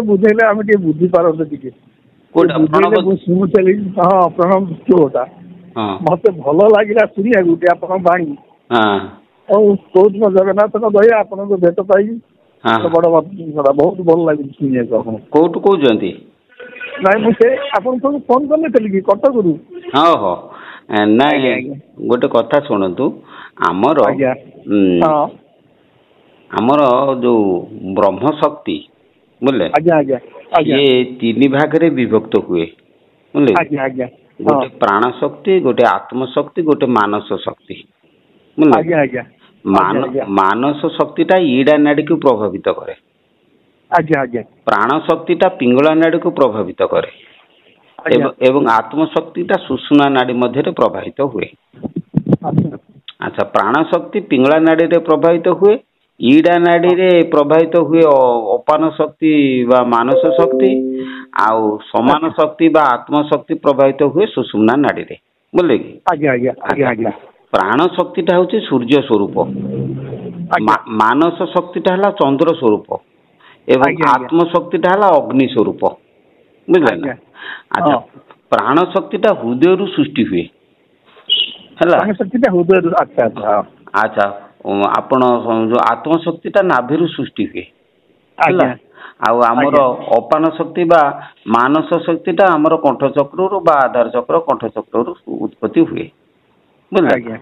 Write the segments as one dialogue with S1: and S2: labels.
S1: ବୁଝେଇଲେ ଆମେ ଟିକେ ବୁଝିପାରନ୍ତେ ଟିକେ ବୁଝେଇଲେ ମୁଁ ଶୁଣୁଥିଲି। ହଁ ପ୍ରଣବ ଯୋଉଟା ମତେ ଭଲ ଲାଗିଲା ଶୁଣିବାକୁ ଟିକେ ଆପଣଙ୍କ ବାଣୀ। ଆଉ କହୁଛି ଜଗନ୍ନାଥଙ୍କ ଦୟା ଆପଣଙ୍କ ଭେଟ ପାଇକି ବଡ ବହୁତ ଭଲ ଲାଗୁଛି ଶୁଣିବାକୁ। ଆପଣ
S2: କୋଉଠୁ କହୁଛନ୍ତି?
S1: ନାଇଁ ମୁଁ ସେ ଆପଣଙ୍କୁ ସବୁ ଫୋନ କରିନେଇଥିଲି କି କଟକରୁ।
S2: ହଁ ହଁ ନାଇଁ ଗୋଟେ କଥା ଶୁଣନ୍ତୁ ଆମର ଆମର ଯୋଉ ବ୍ରହ୍ମ ଶକ୍ତି ବୁଝିଲେ ସିଏ 3 ଭାଗରେ ବିଭକ୍ତ ହୁଏ ବୁଝିଲେ। ଗୋଟେ ପ୍ରାଣ ଶକ୍ତି, ଗୋଟେ ଆତ୍ମଶକ୍ତି, ଗୋଟେ ମାନସ ଶକ୍ତି ବୁଝିଲେ। ମାନସ ଶକ୍ତିଟା ଇଡା ନାଡିକୁ ପ୍ରଭାବିତ କରେ। ପ୍ରାଣ ଶକ୍ତିଟା ପିଙ୍ଗଳା ନାଡିକୁ ପ୍ରଭାବିତ କରେ ଏବଂ ଆତ୍ମଶକ୍ତିଟା ସୁଷୁମ୍ନା ନାଡି ମଧ୍ୟରେ ପ୍ରଭାବିତ ହୁଏ। ଆଚ୍ଛା ପ୍ରାଣ ଶକ୍ତି ପିଙ୍ଗଳା ନାଡିରେ ପ୍ରଭାବିତ ହୁଏ, ଇଡା ନାଡିରେ ପ୍ରଭାବିତ ହୁଏ ଅପାନ ଶକ୍ତି ବା ମାନସ ଶକ୍ତି, ଆଉ ସମାନ ଶକ୍ତି ବା ଆତ୍ମଶକ୍ତି ପ୍ରଭାବିତ ହୁଏ ସୁଷୁମ୍ନା ନାଡିରେ ବୁଝିଲେ କି। ପ୍ରାଣ ଶକ୍ତିଟା ହଉଛି ସୂର୍ଯ୍ୟ ସ୍ୱରୂପ, ମାନସ ଶକ୍ତିଟା ହେଲା ଚନ୍ଦ୍ର ସ୍ୱରୂପ ଏବଂ ଆତ୍ମଶକ୍ତିଟା ହେଲା ଅଗ୍ନି ସ୍ୱରୂପ ବୁଝିଲେ ନା। ଆଚ୍ଛା ପ୍ରାଣ ଶକ୍ତିଟା ହୃଦୟରୁ ସୃଷ୍ଟି ହୁଏ ହେଲା। ଆଚ୍ଛା ଆପଣ ଯୋଉ ଆତ୍ମଶକ୍ତିଟା ନାଭିରୁ ସୃଷ୍ଟି ହୁଏ ହେଲା। ଆଉ ଆମର ଅପାନ ଶକ୍ତି ବା ମାନସ ଶକ୍ତିଟା ଆମର କଣ୍ଠ ଚକ୍ରରୁ ବା ଆଧାର ଚକ୍ର କଣ୍ଠ ଚକ୍ରରୁ ଉତ୍ପତ୍ତି ହୁଏ ବୁଝିଲେ।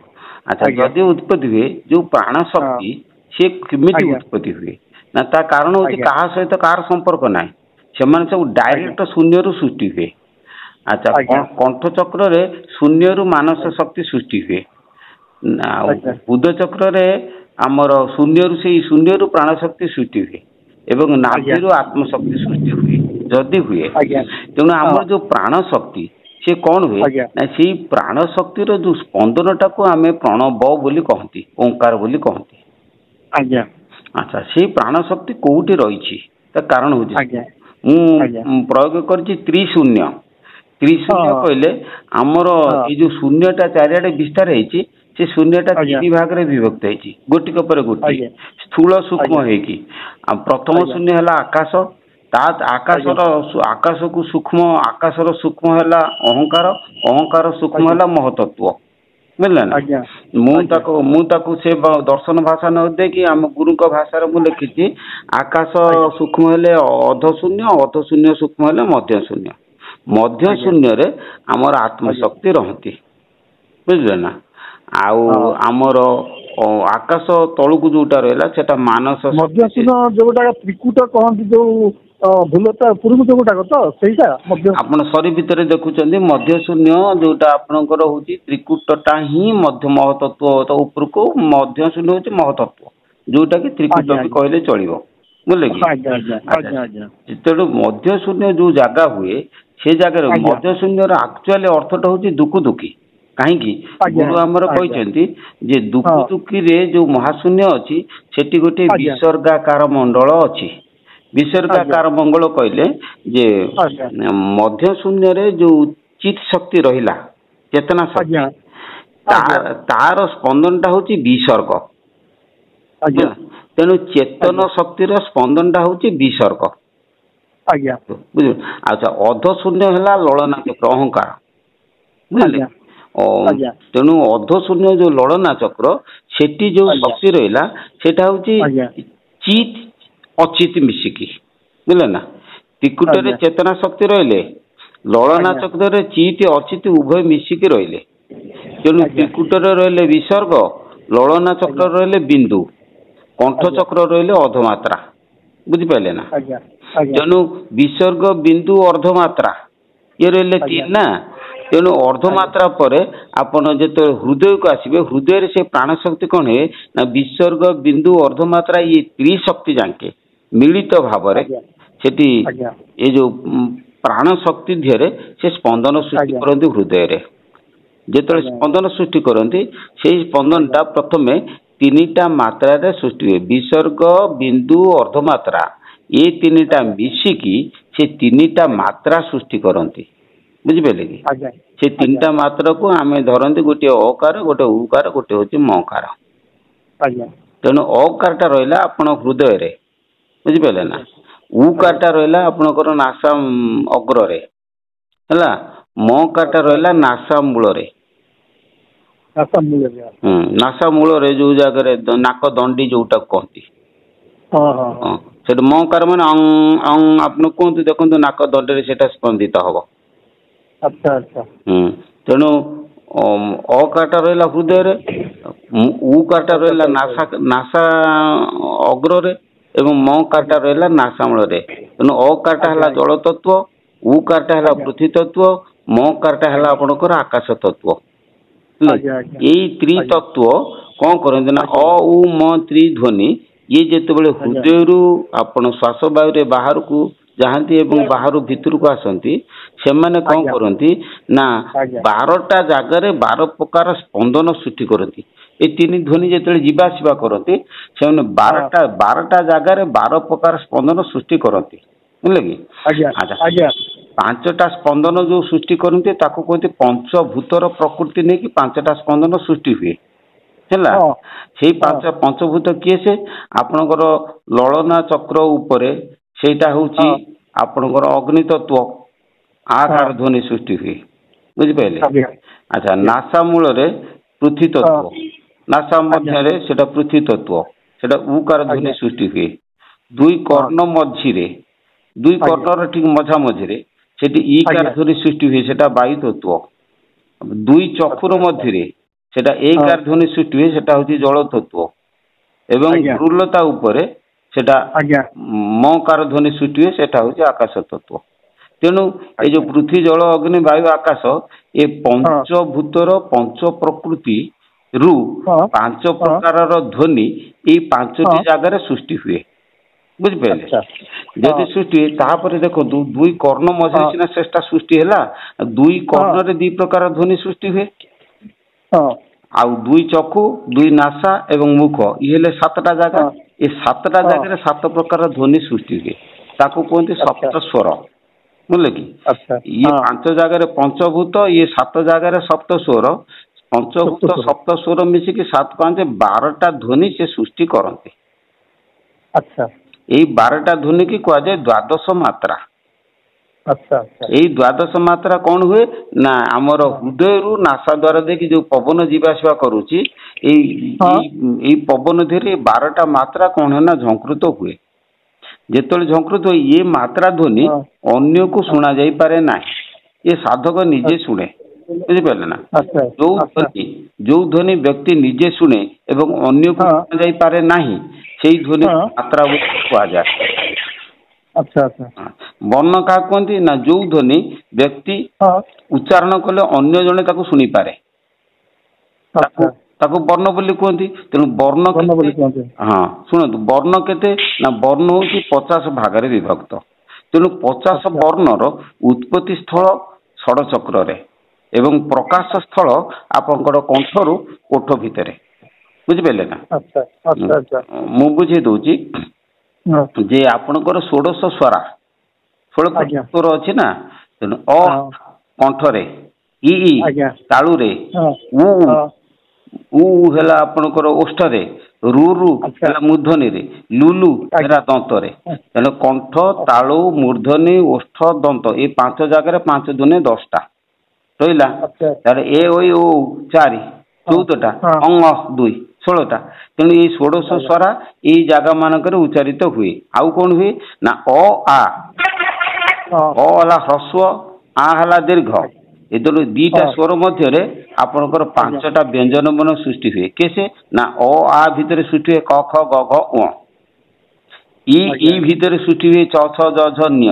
S2: ଆଚ୍ଛା ଯଦି ଉତ୍ପତ୍ତି ହୁଏ ଯୋଉ ପ୍ରାଣ ଶକ୍ତି ସିଏ କେମିତି ଉତ୍ପତ୍ତି ହୁଏ ନା ତା କାରଣ ହଉଛି କାହା ସହିତ କାହାର ସମ୍ପର୍କ ନାହିଁ, ସେମାନେ ସବୁ ଡାଇରେକ୍ଟ ଶୂନ୍ୟରୁ ସୃଷ୍ଟି ହୁଏ। ଆଚ୍ଛା କଣ୍ଠ ଚକ୍ରରେ ଶୂନ୍ୟରୁ ମାନସ ଶକ୍ତି ସୃଷ୍ଟି ହୁଏ, ଆଉ ବୁଧ ଚକ୍ରରେ ଆମର ଶୂନ୍ୟରୁ ପ୍ରାଣ ଶକ୍ତି ସୃଷ୍ଟି ହୁଏ ଏବଂ ନାଭିରୁ ଆତ୍ମଶକ୍ତି ସୃଷ୍ଟି ହୁଏ ଯଦି ହୁଏ। ତେଣୁ ଆମର ଯୋଉ ପ୍ରାଣ ଶକ୍ତି ସେ କଣ ହୁଏ ନା ସେଇ ପ୍ରାଣ ଶକ୍ତିର ଯୋଉ ସ୍ପନ୍ଦନଟାକୁ ଆମେ ପ୍ରଣବ ବୋଲି କହନ୍ତି, ଓଙ୍କାର ବୋଲି କହନ୍ତି। ଆଚ୍ଛା ସେଇ ପ୍ରାଣ ଶକ୍ତି କୋଉଠି ରହିଛି ତା କାରଣ ହଉଛି ମୁଁ ପ୍ରୟୋଗ କରିଛି ତ୍ରିଶୂନ୍ୟ। ତ୍ରିଶୂନ୍ୟ କହିଲେ ଆମର ଏଇ ଯୋଉ ଶୂନ୍ୟଟା ଚାରିଆଡେ ବିସ୍ତାର ହେଇଛି ସେ ଶୂନ୍ୟଟା 3 ଭାଗରେ ବିଭକ୍ତ ହେଇଛି ଗୋଟିକ ପରେ ଗୋଟିଏ ସ୍ଥୂଳ ସୂକ୍ଷ୍ମ ହେଇକି। ଆଉ ପ୍ରଥମ ଶୂନ୍ୟ ହେଲା ଆକାଶ, ତା ଆକାଶକୁ ସୂକ୍ଷ୍ମ, ଆକାଶର ସୂକ୍ଷ୍ମ ହେଲା ଅହଙ୍କାର, ଅହଙ୍କାର ସୂକ୍ଷ୍ମ ହେଲା ମହତତ୍ଵ ବୁଝିଲେ ନା। ମୁଁ ତାକୁ ସେ ଦର୍ଶନ ଭାଷା ନ ଦେଇକି ଆମ ଗୁରୁଙ୍କ ଭାଷାରେ ମୁଁ ଲେଖିଛି ଆକାଶ ସୂକ୍ଷ୍ମ ହେଲେ ଅଧ ଶୂନ୍ୟ, ଅଧ ଶୂନ୍ୟ ସୂକ୍ଷ୍ମ ହେଲେ ମଧ୍ୟ ଶୂନ୍ୟ, ମଧ୍ୟ ଶୂନ୍ୟରେ ଆମର ଆତ୍ମଶକ୍ତି ରହନ୍ତି ବୁଝିଲେ ନା। ଆଉ ଆମର ଆକାଶ ତଳକୁ ଯୋଉଟା ରହିଲା ସେଟା ମାନସ
S1: ମଧ୍ୟ ଶୂନ୍ୟ ଯୋଉଟା ତ୍ରିକୁଟ କହନ୍ତି, ଯୋଉ ଭୁଲତା ଉପରକୁ ଯୋଉଟାକ ତ ସେଇଟା
S2: ଆପଣ ସରି ଭିତରେ ଦେଖୁଛନ୍ତି ମଧ୍ୟ ଶୂନ୍ୟ ଯୋଉଟା ଆପଣଙ୍କର ହଉଛି ତ୍ରିକୁଟଟା ହିଁ ମଧ୍ୟ ମହତତ୍ଵ ଉପରକୁ, ମଧ୍ୟ ଶୂନ୍ୟ ହଉଛି ମହତତ୍ଵ ଯୋଉଟା କି ତ୍ରିକୁଟ ବି କହିଲେ ଚଳିବ ବୁଝିଲେ କି। ତେଣୁ ମଧ୍ୟ ଶୂନ୍ୟ ଯୋଉ ଜାଗା ହୁଏ ସେ ଜାଗାରେ ମଧ୍ୟ ଶୂନ୍ୟର ଆକ୍ଚୁଆଲି ଅର୍ଥଟା ହଉଛି ଦୁଃଖୀ। କାହିଁକି ଗୁରୁ ଆମର କହିଛନ୍ତି ଯେ ଦୁଃଖୀରେ ଯୋଉ ମହାଶୂନ୍ୟ ଅଛି ସେଠି ଗୋଟେ ବିସର୍ଗାକାର ମଣ୍ଡଳ ଅଛି। ବିସର୍ଗାକାର ମଙ୍ଗଳ କହିଲେ ଯେ ମଧ୍ୟ ଶୂନ୍ୟରେ ଯୋଉ ଚିତ୍ ଶକ୍ତି ରହିଲା, ଚେତନା ଶକ୍ତି, ତାର ସ୍ପନ୍ଦନଟା ହଉଛି ବିସର୍ଗ। ତେଣୁ ଚେତନ ଶକ୍ତିର ସ୍ପନ୍ଦନଟା ହଉଛି ବିସର୍ଗ। ବୁଝିଲେ। ଆଚ୍ଛା ଅଧ ଶୂନ୍ୟ ହେଲା ଲଳନା ଚକ୍ର ଅହଙ୍କାର ବୁଝିଲେ। ତେଣୁ ଅଧ ଶୂନ୍ୟ ଯୋଉ ଲଳନା ଚକ୍ର ସେଠି ଯୋଉ ଶକ୍ତି ରହିଲା ସେଟା ହଉଛି ଚିତ୍ ଅଚିତ୍ ମିଶିକି ବୁଝିଲେ ନା। ତ୍ରିକୁଟରେ ଚେତନା ଶକ୍ତି ରହିଲେ, ଲଳନା ଚକ୍ରରେ ଚିତ୍ ଅଚିତ୍ ଉଭୟ ମିଶିକି ରହିଲେ। ତେଣୁ ତ୍ରିକୁଟରେ ରହିଲେ ବିସର୍ଗ, ଲଳନା ଚକ୍ର ରହିଲେ ବିନ୍ଦୁ, କଣ୍ଠ ଚକ୍ର ରହିଲେ ଅର୍ଧମାତ୍ରା ବୁଝିପାରିଲେ ନା। ତେଣୁ ବିସର୍ଗ ବିନ୍ଦୁ ଅର୍ଧମାତ୍ରା ଇଏ ରହିଲେ 3 ନା। ତେଣୁ ଅର୍ଧମାତ୍ରା ପରେ ଆପଣ ଯେତେବେଳେ ହୃଦୟକୁ ଆସିବେ, ହୃଦୟରେ ସେ ପ୍ରାଣ ଶକ୍ତି କଣ ହୁଏ ନା ବିସର୍ଗ ବିନ୍ଦୁ ଅର୍ଧମାତ୍ରା ଇଏ ତ୍ରିଶକ୍ତି ଯାଙ୍କେ ମିଳିତ ଭାବରେ ସେଠି ଏ ଯୋଉ ପ୍ରାଣ ଶକ୍ତି ଧିଅରେ ସେ ସ୍ପନ୍ଦନ ସୃଷ୍ଟି କରନ୍ତି ହୃଦୟରେ। ଯେତେବେଳେ ସ୍ପନ୍ଦନ ସୃଷ୍ଟି କରନ୍ତି ସେଇ ସ୍ପନ୍ଦନଟା ପ୍ରଥମେ 3ଟା ମାତ୍ରାରେ ସୃଷ୍ଟି ହୁଏ, ବିସର୍ଗ ବିନ୍ଦୁ ଅର୍ଧମାତ୍ରା ଏ 3ଟା ମିଶିକି ସେ 3ଟା ମାତ୍ରା ସୃଷ୍ଟି କରନ୍ତି ବୁଝିପାରିଲେ କି। ସେ 3ଟା ମାତ୍ରାକୁ ଆମେ ଧରନ୍ତି ଗୋଟିଏ ଅକାର, ଗୋଟେ ଉକାର, ଗୋଟେ ହଉଛି ମକାର। ତେଣୁ ଅକାରଟା ରହିଲା ଆପଣ ହୃଦୟରେ ବୁଝିପାରିଲେ ନା। ଉକାରଟା ରହିଲା ଆପଣଙ୍କର ନାସା ଅଗ୍ରରେ ହେଲା, ମକାରଟା ରହିଲା ନାସା ମୂଳରେ। ନାସା ମୂଳରେ ଯୋଉ ଜାଗାରେ ନାକ ଦଣ୍ଡି ଯୋଉଟା କହନ୍ତି, ସେଠି ମକାର ମାନେ ଆପଣ କୁହନ୍ତୁ, ଦେଖନ୍ତୁ ନାକ ଦଣ୍ଡିରେ ସେଟା ସ୍ପନ୍ଦିତ ହବ। ତେଣୁ ଅକାରଟା ରହିଲା ହୃଦୟରେ, ଉକାରଟା ରହିଲା ନାସା ଅଗ୍ରରେ ଏବଂ ମକାରଟା ରହିଲା ନାସା ମୂଳରେ। ତେଣୁ ଅକାରଟା ହେଲା ଜଳ ତତ୍ଵ, ଉକାରଟା ହେଲା ପୃଥ୍ୱୀ ତତ୍ଵ, ମକାରଟା ହେଲା ଆପଣଙ୍କର ଆକାଶ ତତ୍ଵ। ଏଇ ତ୍ରିତତ୍ଵ କଣ କରନ୍ତି ନା ଅ ଉ ମ ତ୍ରିଧ୍ୱନି ଇଏ ଯେତେବେଳେ ହୃଦୟରୁ ଆପଣ ଶ୍ୱାସ ବାୟୁରେ ବାହାରକୁ ଯାଆନ୍ତି ଏବଂ ବାହାରୁ ଭିତରକୁ ଆସନ୍ତି, ସେମାନେ କଣ କରନ୍ତି ନା 12ଟା ଜାଗାରେ 12 ପ୍ରକାର ସ୍ପନ୍ଦନ ସୃଷ୍ଟି କରନ୍ତି। এই ତିନି ଧ୍ୱନି ଯେତେବେଳେ ଯିବା ଆସିବା କରନ୍ତି, ସେମାନେ 12ଟା ଜାଗାରେ 12 ପ୍ରକାର ସ୍ପନ୍ଦନ ସୃଷ୍ଟି କରନ୍ତି, ବୁଝିଲେ କି? ଆଚ୍ଛା, 5ଟା ସ୍ପନ୍ଦନ ଯୋଉ ସୃଷ୍ଟି କରନ୍ତି ତାକୁ କୁହନ୍ତି ପଞ୍ଚଭୂତର ପ୍ରକୃତି ନେଇକି 5ଟା ସ୍ପନ୍ଦନ ସୃଷ୍ଟି ହୁଏ ହେଲା। ସେଇ ପଞ୍ଚଭୂତ କିଏ? ସେ ଆପଣଙ୍କର ଲଳନା ଚକ୍ର ଉପରେ ସେଇଟା ହଉଛି ଆପଣଙ୍କର ଅଗ୍ନି ତତ୍ଵ, ଆକାର ଧ୍ୱନି ସୃଷ୍ଟି ହୁଏ, ବୁଝିପାରିଲେ? ଆଚ୍ଛା, ନାସା ମୂଳରେ ପୃଥ୍ୱୀ ତତ୍ଵ, ନାସା ମଧ୍ୟରେ ସେଟା ପୃଥ୍ୱୀ ତତ୍ଵ, ସେଟା ଉକାର ଧ୍ୱନି ସୃଷ୍ଟି ହୁଏ। ଦୁଇ କର୍ଣ୍ଣ ମଝିରେ, ଦୁଇ କର୍ଣ୍ଣର ଠିକ ମଝା ମଝିରେ ସେଠି ଇକାର ଧ୍ୱନି ସୃଷ୍ଟି ହୁଏ, ସେଟା ବାୟୁ ତତ୍ଵ। ଦୁଇ ଚକ୍ଷୁର ମଧ୍ୟରେ ସେଟା ଏକାର ଧ୍ୱନି ସୃଷ୍ଟି ହୁଏ, ସେଟା ହଉଛି ଜଳ ତତ୍ଵ। ଏବଂ ବୃଲତା ଉପରେ ସେଟା ମକାର ଧ୍ୱନି ସୃଷ୍ଟି ହୁଏ, ସେଟା ହଉଛି ଆକାଶ ତତ୍ଵ। ତେଣୁ ଏଇ ଯୋଉ ପୃଥ୍ୱୀ ଜଳ ଅଗ୍ନି ବାୟୁ ଆକାଶ ଏ ପଞ୍ଚଭୂତର ପଞ୍ଚ ପ୍ରକୃତି ରୁ 5 ପ୍ରକାରର ଧ୍ୱନି ଏଇ 5ଟି ଜାଗାରେ ସୃଷ୍ଟି ହୁଏ, ବୁଝିପାରିଲେ? ଯଦି ସୃଷ୍ଟି ହୁଏ, ତାପରେ ଦେଖନ୍ତୁ ଦୁଇ କର୍ଣ୍ଣ ମଝିରେ ସିନା ସେଟା ସୃଷ୍ଟି ହେଲା, ଦୁଇ କର୍ଣ୍ଣରେ 2 ପ୍ରକାର ଧ୍ୱନି ସୃଷ୍ଟି ହୁଏ। ଆଉ ଦୁଇ ଚକ୍ଷୁ, ଦୁଇ ନାସା ଏବଂ ମୁଖ, ଇଏ ହେଲେ 7ଟା ଜାଗା। ଏ 7ଟା ଜାଗାରେ 7 ପ୍ରକାର ଧ୍ୱନି ସୃଷ୍ଟି ହୁଏ, ତାକୁ କୁହନ୍ତି ସପ୍ତ ସ୍ୱର, ବୁଝିଲେ କି? ଇଏ 5 ଜାଗାରେ ପଞ୍ଚଭୂତ, ଇଏ 7 ଜାଗାରେ ସପ୍ତ ସ୍ୱର। ପଞ୍ଚଭୂତ ସପ୍ତ ସ୍ୱର ମିଶିକି 7 5 12ଟା ଧ୍ୱନି ସେ ସୃଷ୍ଟି କରନ୍ତି। ଏଇ 12ଟା ଧ୍ୱନି କି କୁହାଯାଏ ଦ୍ୱାଦଶ ମାତ୍ରା। ଏଇ ଦ୍ୱାଦଶ ମାତ୍ରା କଣ ହୁଏ ନା ଆମର ହୃଦୟରୁ ନାସା ଦ୍ୱାର ଦେଇକି ଯୋଉ ପବନ ଯିବା ଆସିବା କରୁଛି, ଏଇ ପବନ ଧୀରେ 12ଟା ମାତ୍ରା କଣ ହୁଏ ନା ଝଙ୍କୃତ ହୁଏ। ଯେତେବେଳେ ଝଙ୍କୃତ ହୁଏ, ଇଏ ମାତ୍ରା ଧ୍ୱନି ଅନ୍ୟକୁ ଶୁଣା ଯାଇପାରେ ନାହିଁ, ଏ ସାଧକ ନିଜେ ଶୁଣେ, ବୁଝିପାରିଲେ ନା? ଯୋଉ ଧ୍ୱନି ବ୍ୟକ୍ତି ନିଜେ ଶୁଣେ ଏବଂ ଅନ୍ୟକୁ ଶୁଣା ଯାଇପାରେ ନାହିଁ, ସେଇ ଧ୍ୱନି ମାତ୍ରା କୁହାଯାଏ। ବର୍ଣ୍ଣ କାହାକୁ କୁହନ୍ତି ନା ଯୋଉ ଧ୍ୱନି ବ୍ୟକ୍ତି ଉଚ୍ଚାରଣ କଲେ ଅନ୍ୟ ଜଣେ ତାକୁ ଶୁଣିପାରେ, ତାକୁ ବର୍ଣ୍ଣ ବୋଲି କୁହନ୍ତି। ତେଣୁ ବର୍ଣ୍ଣ ଶୁଣନ୍ତୁ, ବର୍ଣ୍ଣ କେତେ ନା ବର୍ଣ୍ଣ ହଉଛି 50 ଭାଗରେ ବିଭକ୍ତ। ତେଣୁ 50 ବର୍ଣ୍ଣର ଉତ୍ପତ୍ତି ସ୍ଥଳ ଷଡ଼ଚକ୍ରରେ ଏବଂ ପ୍ରକାଶ ସ୍ଥଳ ଆପଣଙ୍କର କଣ୍ଠରୁ ଓଠ ଭିତରେ, ବୁଝିପାରିଲେ ନା? ମୁଁ ବୁଝେଇ ଦଉଛି ଯେ ଆପଣଙ୍କର 16 ସ୍ୱରା, 16 ସ୍ୱର ଅଛି ନା। ତେଣୁ ଅ କଣ୍ଠରେ, ଇ ତାଳୁରେ, ଉ ହେଲା ଆପଣଙ୍କର ଓଷ୍ଠରେ, ରୁ ହେଲା ମୂର୍ଧନୀରେ, ଲୁଲୁ ହେଲା ଦନ୍ତରେ। ତେଣୁ କଣ୍ଠ, ତାଳୁ, ମୂର୍ଧନୀ, ଓଷ୍ଠ, ଦନ୍ତ ଏଇ 5 ଜାଗାରେ 5 ଦୁନେ 10ଟା ରହିଲା। ତାର ଏ ଓ 4 14ଟା, ଅଙ୍ଗ 2 16ଟା। ତେଣୁ ଏଇ 16 ସ୍ୱରା ଏଇ ଜାଗା ମାନଙ୍କରେ ଉଚ୍ଚାରିତ ହୁଏ। ଆଉ କଣ ହୁଏ ନା ଅ ଆ, ଅ ହେଲା ହ୍ରସ୍ୱ, ଆ ହେଲା ଦୀର୍ଘ। ଏ 2ଟା ସ୍ୱର ମଧ୍ୟରେ ଆପଣଙ୍କର 5ଟା ବ୍ୟଞ୍ଜନ ବର୍ଣ୍ଣ ସୃଷ୍ଟି ହୁଏ। କେସେ ନା ଅ ଆ ଭିତରେ ସୃଷ୍ଟି ହୁଏ କ ଖ ଗ ଘ ଙ। ଇ ଭିତରେ ସୃଷ୍ଟି ହୁଏ ଚ ଛ ଜ ଝ ଞ।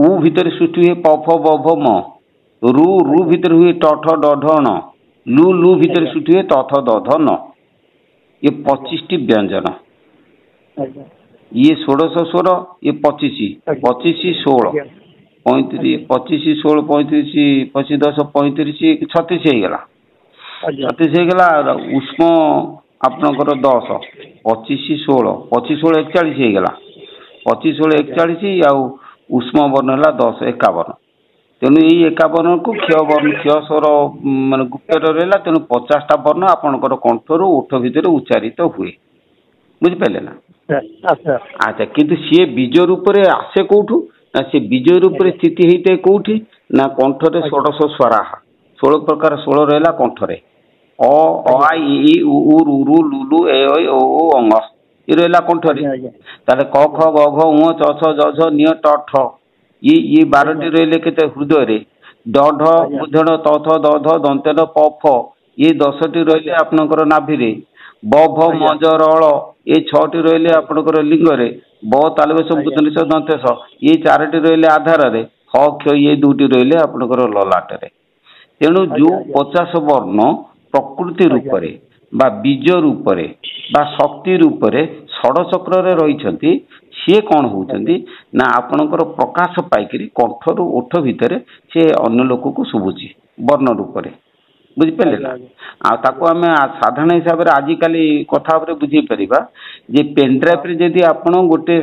S2: ଉ ଭିତରେ ସୃଷ୍ଟି ହୁଏ ପ ଫ ବ ଭ ମ। ରୁ ଭିତରେ ହୁଏ ଟ ଠ ଡ ଢ ଣ। ଲୁ ଭିତରେ ସୃଷ୍ଟି ହୁଏ ତ ଥ ଦ ଧ ନ। ये 25ଟି ବ୍ୟଞ୍ଜନ। ଇଏ 16 ସ୍ୱର, ଇଏ 25 25 16 35 25 16 35 25 10 35 36 ହେଇଗଲା। 36 ହେଇଗଲା। ଉଷ୍ମ ଆପଣଙ୍କର 10 25 16 25 16 41 ହେଇଗଲା। 25 16 41 ଆଉ ଉଷ୍ମ ବର୍ଣ୍ଣ ହେଲା 10 51। ତେଣୁ ଏଇ 51କୁ କ୍ଷୟ ସ୍ୱର ମାନେ ଗୁପ୍ତରେ ରହିଲା। ତେଣୁ 50ଟା ବର୍ଣ୍ଣ ଆପଣଙ୍କର କଣ୍ଠରୁ ଓଠ ଭିତରେ ଉଚ୍ଚାରିତ ହୁଏ। ବୁଝିପାରିଲେ ନା?
S1: ଆଚ୍ଛା
S2: କିନ୍ତୁ ସିଏ ବୀଜ ରୂପରେ ଆସେ କୋଉଠୁ ନା ସେ ବୀଜ ରୂପରେ ସ୍ଥିତି ହେଇଥାଏ କୋଉଠି ନା କଣ୍ଠରେ ଷୋଡଶ ସ୍ୱରାହା 16 ପ୍ରକାର 16 ରହିଲା କଣ୍ଠରେ ଅ ଆ ଇ ଉ ରୁ ରୁ ଲୁ ଲୁ ଏ ଐ ଓ ଓ ଅଙ୍ଗ ଇ ରହିଲା କଣ୍ଠରେ। ତାହେଲେ କ ଖ ଗ ଘ ଙ ଚ ଛ ଜ ଝ ଞ ଟ ଠ ଇ 12ଟି ରହିଲେ କେତେ ହୃଦୟରେ ଡ ଢ ମୂର୍ଧନ ତ ଥ ଦ ଧ ଦନ୍ତେନ ପ ଫ ଇଏ 10ଟି ରହିଲେ ଆପଣଙ୍କର ନାଭିରେ ବ ଭ ମ ଜ ର ଳ ଏ 6ଟି ରହିଲେ ଆପଣଙ୍କର ଲିଙ୍ଗରେ ବ ତାଲବେଶ ମୂର୍ଧନେଶ ଦନ୍ତେଶ ଇଏ 4ଟି ରହିଲେ ଆଧାରରେ ହ କ୍ଷ ଇଏ 2ଟି ରହିଲେ ଆପଣଙ୍କର ଲଲାଟରେ। ତେଣୁ ଯୋଉ 50 ବର୍ଣ୍ଣ ପ୍ରକୃତି ରୂପରେ ବା ବୀଜ ରୂପରେ ବା ଶକ୍ତି ରୂପରେ ଷଡ଼ଚକ୍ରରେ ରହିଛନ୍ତି ସିଏ କଣ ହଉଛନ୍ତି ନା ଆପଣଙ୍କର ପ୍ରକାଶ ପାଇକରି କଣ୍ଠରୁ ଓଠ ଭିତରେ ସେ ଅନ୍ୟ ଲୋକକୁ ଶୁଭୁଛି ବର୍ଣ୍ଣ ରୂପରେ। ବୁଝିପାରିଲେ ନା? ଆଉ ତାକୁ ଆମେ ସାଧାରଣ ହିସାବରେ ଆଜିକାଲି କଥା ଉପରେ ବୁଝେଇ ପାରିବା ଯେ ପେନଡ୍ରାଇଭରେ ଯଦି ଆପଣ ଗୋଟେ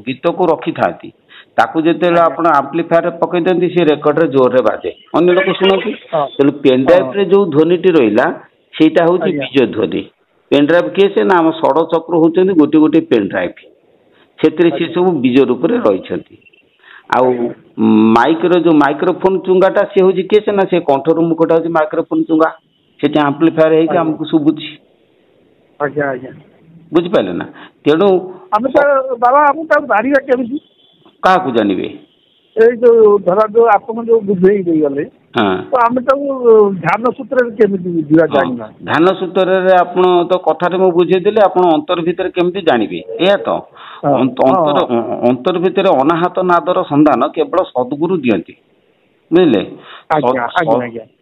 S2: ଗୀତକୁ ରଖିଥାନ୍ତି ତାକୁ ଯେତେବେଳେ ଆପଣ ଆମ୍ପ୍ଲିଫାୟାରରେ ପକେଇ ଦିଅନ୍ତି ସେ ରେକର୍ଡରେ ଜୋରରେ ବାଜେ ଅନ୍ୟ ଲୋକ ଶୁଣନ୍ତି। ତେଣୁ ପେନଡ୍ରାଇଭରେ ଯୋଉ ଧ୍ୱନିଟି ରହିଲା ସେଇଟା ହଉଛି ବୀଜ ଧ୍ୱନି। ପେନଡ୍ରାଇଭ କିଏ ସେ ନା ଆମ ଷଡ଼ଚକ୍ର ହଉଛନ୍ତି ଗୋଟେ ଗୋଟେ ପେନଡ୍ରାଇଭ ସେଥିରେ ସେ ସବୁ ବୀଜ ରୂପରେ ରହିଛନ୍ତି। ଆଉ ମାଇକ୍ର ଯୋଉ ମାଇକ୍ରୋଫୋନ ଚୁଙ୍ଗାଟା ସେ ହଉଛି କିଏ ସେ ନା ସେ କଣ୍ଠରୁ ମୁଖଟା ହଉଛି ମାଇକ୍ରୋଫୋନ ଚୁଙ୍ଗା ସେଠି ଆମ୍ପ୍ଲିଫାୟାର ହେଇକି ଆମକୁ ଶୁଭୁଛି। ବୁଝିପାରିଲେ ନା? ତେଣୁ
S1: ଆମେ ବାବା ଆମେ ତାକୁ ଜାଣିବା କେମିତି?
S2: କାହାକୁ ଜାଣିବେ?
S1: ଏଇ ଯୋଉ ଧର ଯୋଉ ଆପଣ ଯୋଉ ବୁଝେଇ ଦେଇଗଲେ ତ ଆମେ ତାକୁ ଧ୍ୟାନ ସୂତ୍ରରେ କେମିତି ବୁଝିବା ଜାଣିବା?
S2: ଧ୍ୟାନ ସୂତ୍ରରେ ଆପଣ ତ କଥାରେ ମୁଁ ବୁଝେଇଦେଲି ଆପଣ ଅନ୍ତର ଭିତରେ କେମିତି ଜାଣିବେ ଏଇଆ ତ? ଅନ୍ତର ଭିତରେ ଅନାହତ ନାଦର ସନ୍ଧାନ କେବଳ ସଦ୍ଗୁରୁ ଦିଅନ୍ତି। ବୁଝିଲେ?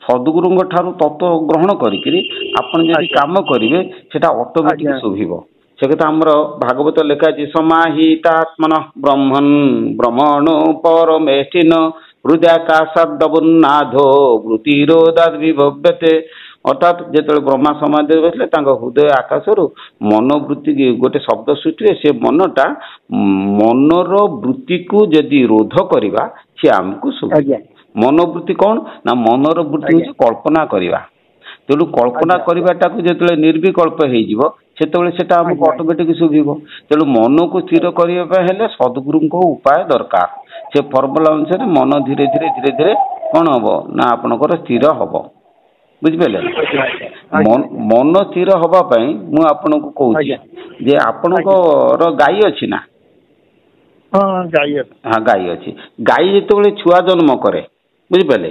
S2: ସଦ୍ଗୁରୁଙ୍କ ଠାରୁ ତତ୍ତ୍ୱ ଗ୍ରହଣ କରିକିରି ଆପଣ ଯଦି କାମ କରିବେ ସେଟା ଅଟୋମେଟିକ ଶୁଭିବ। ସେ କଥା ଆମର ଭାଗବତ ଲେଖା ଅଛି ସମାହିତାତ୍ମନ ବ୍ରହ୍ମନ୍ ବ୍ରହ୍ମଣୋ ପରମେଷ୍ଠିନ ହୃଦୟାକାଶାଦବୁନ୍ନାଧୋ ବୃତ୍ତିରୋଧାଦ୍ ବିଭବ୍ୟତେ। ଅର୍ଥାତ୍ ଯେତେବେଳେ ବ୍ରହ୍ମା ସମାଧିରେ ବସିଲେ ତାଙ୍କ ହୃଦୟ ଆକାଶରୁ ମନୋବୃତ୍ତି ଗୋଟେ ଶବ୍ଦ ସୃଷ୍ଟିରେ ସେ ମନଟା ମନର ବୃତ୍ତିକୁ ଯଦି ରୋଧ କରିବା ସେ ଆମକୁ ଶୁଭିବ। ମନୋବୃତ୍ତି କଣ ନା ମନର ବୃତ୍ତି ହଉଛି କଳ୍ପନା କରିବା। ତେଣୁ କଳ୍ପନା କରିବାଟାକୁ ଯେତେବେଳେ ନିର୍ବିକଳ୍ପ ହେଇଯିବ ସେତେବେଳେ ସେଟା ଆମକୁ ଅଟୋମେଟିକ ଶୁଭିବ। ତେଣୁ ମନକୁ ସ୍ଥିର କରିବା ପାଇଁ ହେଲେ ସଦ୍ଗୁରୁଙ୍କ ଉପାୟ ଦରକାର। ସେ ଫର୍ମୁଲା ଅନୁସାରେ ମନ ଧୀରେ ଧୀରେ ଧୀରେ ଧୀରେ କଣ ହବ ନା ଆପଣଙ୍କର ସ୍ଥିର ହବ। ବୁଝିପାରିଲେ? ମନ ସ୍ଥିର ହବା ପାଇଁ ମୁଁ ଆପଣଙ୍କୁ କହୁଛି ଯେ ଆପଣଙ୍କର ଗାଈ ଅଛି ନା? ଗାଈ ଅଛି। ଗାଈ ଯେତେବେଳେ ଛୁଆ ଜନ୍ମ କରେ ବୁଝିପାରିଲେ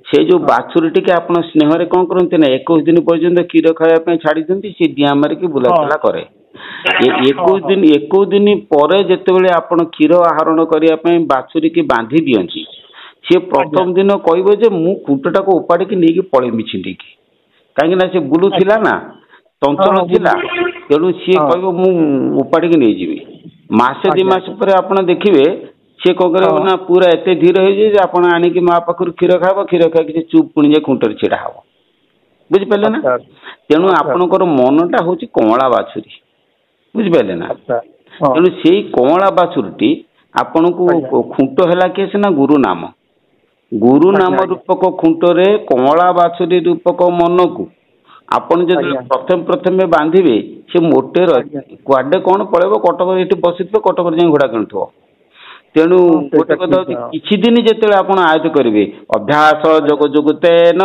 S2: ସେ ଯୋଉ ବାଛୁରୀ ଟିକେ ଆପଣ ସ୍ନେହରେ କଣ କରନ୍ତି ନା 21 ଦିନ ପର୍ଯ୍ୟନ୍ତ କ୍ଷୀର ଖାଇବା ପାଇଁ ଛାଡି ଦିଅନ୍ତି ସେ ଡିଆଁ ମାରିକି ବୁଲାଚଲା କରେ। 21 ଦିନ ପରେ ଯେତେବେଳେ ଆପଣ କ୍ଷୀର ଆହରଣ କରିବା ପାଇଁ ବାଛୁରୀକି ବାନ୍ଧି ଦିଅନ୍ତି ସେ ପ୍ରଥମ ଦିନ କହିବ ଯେ ମୁଁ ଖୁଣ୍ଟଟାକୁ ଉପାଡ଼ିକି ନେଇକି ପଳେଇମି ଛିଣ୍ଡିକି। କାହିଁକି ନା ସେ ବୁଲୁଥିଲା ନା ଚଞ୍ଚଳ ଥିଲା ତେଣୁ ସିଏ କହିବ ମୁଁ ଉପାଡ଼ିକି ନେଇଯିବି। ମାସେ 2 ମାସ ପରେ ଆପଣ ଦେଖିବେ ସିଏ କଣ କରିବ ନା ପୁରା ଏତେ ଧୀର ହେଇଯିବ ଯେ ଆପଣ ଆଣିକି ମା ପାଖରୁ କ୍ଷୀର ଖାଇବ କ୍ଷୀର ଖାଇକି ସେ ଚୁପ୍ ପୁଣି ଯାଇ ଖୁଣ୍ଟରେ ଛିଡା ହବ। ବୁଝିପାରିଲେ ନା? ତେଣୁ ଆପଣଙ୍କର ମନଟା ହଉଛି କଅଁଳା ବାଛୁରୀ। ବୁଝିପାରିଲେ ନା? ତେଣୁ ସେଇ କଅଁଳା ବାଛୁରୀଟି ଆପଣଙ୍କୁ ଖୁଣ୍ଟ ହେଲା କିଏ ସିନା ଗୁରୁ ନାମ। ଗୁରୁ ନାମ ରୂପକ ଖୁଣ୍ଟରେ କଅଁଳା ବାଛୁରୀ ରୂପକ ମନକୁ ଆପଣ ଯଦି ପ୍ରଥମେ ବାନ୍ଧିବେ ସେ ମୋଟେ ରହିବ କୁଆଡେ କଣ ପଳେଇବ କଟକରେ ଏଠି ବସିଥିବ କଟକରେ ଯାଇ ଘୋଡା କିଣୁଥିବ। ତେଣୁ ଗୋଟେ କଥା ହଉଛି କିଛି ଦିନ ଯେତେବେଳେ ଆପଣ ଆୟତ କରିବେ ଅଭ୍ୟାସ ଯୋଗ ଯୁକ୍ତେନ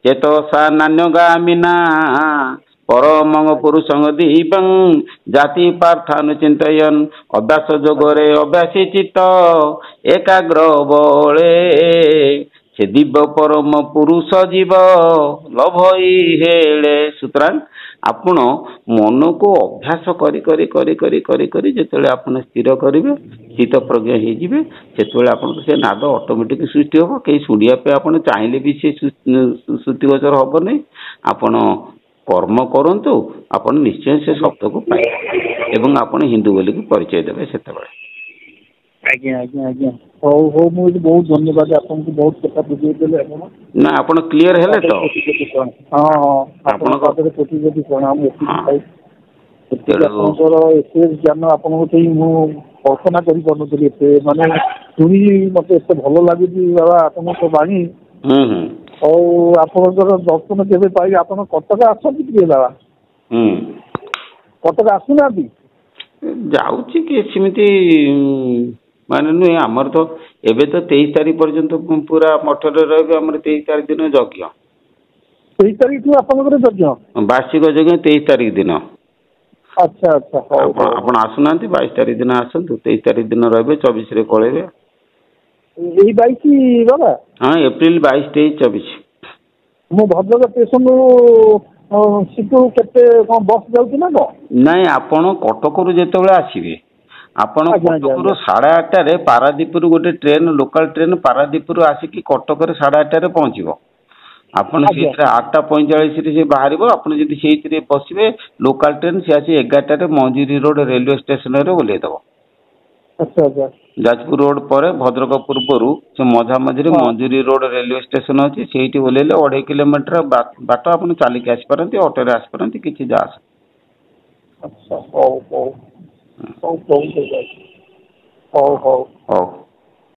S2: ଚେତସା ନାନ୍ୟଗାମିନା ପରମ ପୁରୁଷଂ ଦୀପଂ ଜାତି ପାର୍ଥାନୁଚିନ୍ତୟନ୍ ଅଭ୍ୟାସ ଯୋଗରେ ଅଭ୍ୟାସୀ ଚିତ୍ତ ଏକାଗ୍ର ବଳେ ସେ ଦିବ୍ୟ ପରମ ପୁରୁଷ ଜୀବ ଲଭଇ ହେଳେ। ସୁତରାଂ ଆପଣ ମନକୁ ଅଭ୍ୟାସ କରି କରି କରି କରି କରି କରି ଯେତେବେଳେ ଆପଣ ସ୍ଥିର କରିବେ ଚିତ୍ତ ପ୍ରଜ୍ଞ ହେଇଯିବେ ସେତେବେଳେ ଆପଣଙ୍କୁ ସେ ନାଦ ଅଟୋମେଟିକ ସୃଷ୍ଟି ହବ। କେହି ଶୁଣିବା ପାଇଁ ଆପଣ ଚାହିଁଲେ ବି ସେ ଶ୍ରୁତିଗୋଚର ହବନି। ଆପଣ କର୍ମ କରନ୍ତୁ ଆପଣ ନିଶ୍ଚୟ ସେ ଶବ୍ଦକୁ ପାଇବେ ଏବଂ ଆପଣ ହିନ୍ଦୁ ବୋଲିକି ପରିଚୟ ଦେବେ ସେତେବେଳେ।
S1: ହଉ ହଉ ମୁଁ ବହୁତ ଧନ୍ୟବାଦ ଆପଣଙ୍କୁ ବହୁତ କଥା ବୁଝେଇ ଦେଲେ ଆପଣ।
S2: ନା ଆପଣ କ୍ଲିୟର ହେଲେ ତ?
S1: ଆପଣଙ୍କର ଏତେ ଜ୍ଞାନ ଆପଣଙ୍କ ଠେଇ ମୁଁ କଳ୍ପନା କରିପାରୁନଥିଲି। ଏତେ ମାନେ ଶୁଣି ମତେ ଏତେ ଭଲ ଲାଗୁଛି ବାବା ଆପଣଙ୍କ ବାଣୀ। ହଉ ଆପଣଙ୍କର ଦର୍ଶନ କେବେ ପାଇବେ? ଆପଣ କଟକ ଆସନ୍ତି ଟିକେ ବାବା? କଟକ ଆସୁନାହାନ୍ତି?
S2: ଯାଉଛି କି ସେମିତି ମାନେ ନୁହେଁ। ଆମର ତ ଏବେ ତ 23 ତାରିଖ ପର୍ଯ୍ୟନ୍ତ ପୁରା ମଠରେ ରହିବେ। ଆମର 23 ତାରିଖ ଦିନ ଯଜ୍ଞ।
S1: 23 ତାରିଖ ଆପଣଙ୍କର ଯଜ୍ଞ?
S2: ବାର୍ଷିକ ଯଜ୍ଞ 23 ତାରିଖ ଦିନ।
S1: ଆଚ୍ଛା ଆଚ୍ଛା, ହଉ
S2: ଆପଣ ଆସୁନାହାନ୍ତି। 22 ତାରିଖ ଦିନ ଆସନ୍ତୁ, 23 ତାରିଖ ଦିନ ରହିବେ, 24ରେ ପଳେଇବେ।
S1: ଏଇ 22 ବାବା?
S2: ହଁ, ଏପ୍ରିଲ 22, 23, 24।
S1: ମୁଁ ଭଦ୍ରକ ଷ୍ଟେସନରୁ ସେଠୁ କେତେ କଣ ବସ୍ ଯାଉଛି ନା କଣ?
S2: ନାଇଁ, ଆପଣ କଟକରୁ ଯେତେବେଳେ ଆସିବେ, ଆପଣ କଟକରୁ 8:30ରେ ପାରାଦୀପରୁ ଗୋଟେ ଟ୍ରେନ୍, ଲୋକାଲ ଟ୍ରେନ୍ ପାରାଦୀପରୁ ଆସିକି କଟକରେ 8:30ରେ ପହଞ୍ଚିବ। ଆପଣ ସେଇଥିରେ 8:45ରେ ସେ ବାହାରିବ। ଆପଣ ଯଦି ସେଇଥିରେ ବସିବେ, ଲୋକାଲ ଟ୍ରେନ୍ ସେ ଆସି 11ଟାରେ ମଞ୍ଜୁରୀ ରୋଡ ରେଲୱେ ଷ୍ଟେସନରେ ଓହ୍ଲେଇଦେବ।
S1: ଆଚ୍ଛା ଆଚ୍ଛା।
S2: ଯାଜପୁର ରୋଡ ପରେ ଭଦ୍ରକ ପୂର୍ବରୁ ସେ ମଝାମଝିରେ ମଞ୍ଜୁରୀ ରୋଡ ରେଲୱେ ଷ୍ଟେସନ ଅଛି। ସେଇଠି ଓହ୍ଲେଇଲେ 2.5 କିଲୋମିଟର ବାଟ ଆପଣ ଚାଲିକି ଆସିପାରନ୍ତି, ଅଟୋରେ ଆସିପାରନ୍ତି, କିଛି ଯା ଆସ।
S1: ଆଚ୍ଛା, ହଉ ହଉ ହଉ ହଉ ହଉ ହଉ।